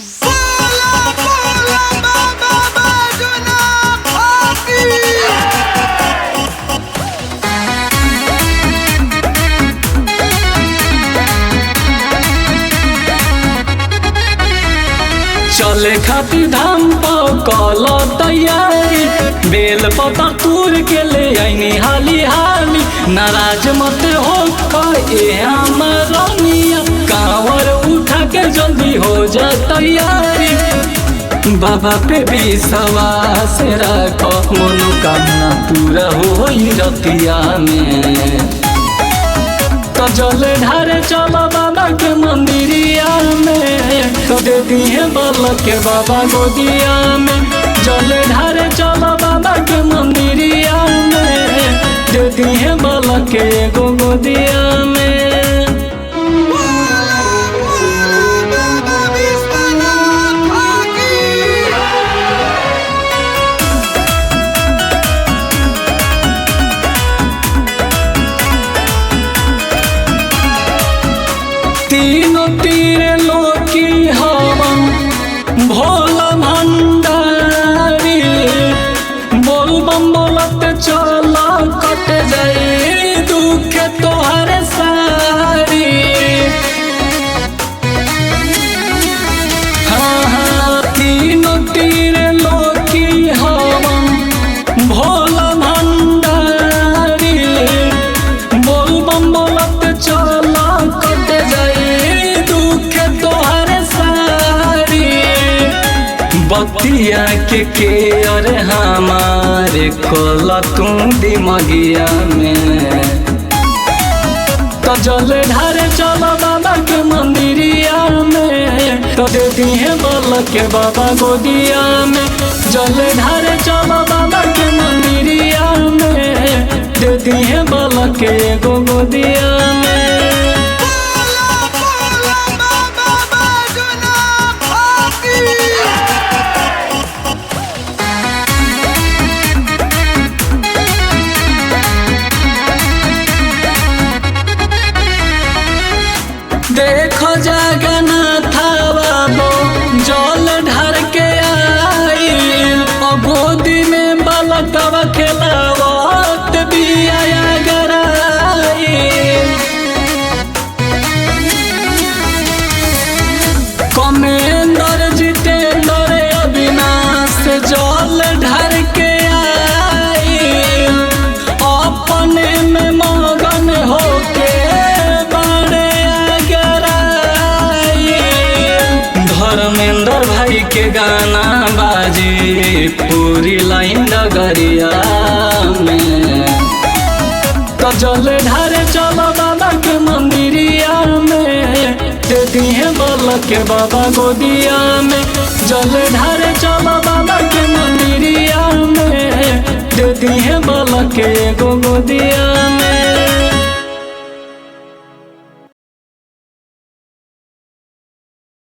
बोला बोला बाबा बैजनाथ की। चले खातिर धाम कल तैयारी बेल पता तूर के ले आईनी हाली हाली नाराज मत हो हमरिया कांवर उठा के जल्दी हो जा तैयारी बाबा पे भी विश्वास रखो मनोकामना पूरा हो रतिया में तो जल ढारे चलो बाबा के मंदिरिया में तो दे दिए बल के बाबा गोदिया में जल ढारे चलो बाबा के मंदिरिया में दे दिए बल के गोदिया में। बोला बोला बाबा विश्वनाथ की। तीनों तीर लोकी हवन भोला भंडारी बोल बम बोलत चला कट जाई दुख तोहर सारी। हाँ तीनों तीर लोकी हवन भोला भंडारी बोल बम बोलत चला कट जाई दुख तोहर सारी। बतिया के अरे हमारे कोला तू दिमगिया में तो जल ढारे चलो बाबा के मंदिरिया में तो दे दिए बल के बाबा गोदिया में जल ढारे चलो बाबा के मंदिरिया में दे दिए बल के गोदिया में। बोला बोला बाबा बैजनाथ की। देखो जगन्नाथ बाबो जल ढार के आई गोदी में बलकवा खेलावत बिया गराई कमेंदर जितेंद्र अविनाश जल ढार के आई अपने में मगन होके धर्मेंद्र भाई के गाना बाजी पूरी लाइन डगरिया में तो जल ढारे चलो बाबा के मंदिरिया में दे दिए बल के बाबा गोदिया में जल ढारे चलो बाबा के मंदिरिया में दे दिए बल के गोदिया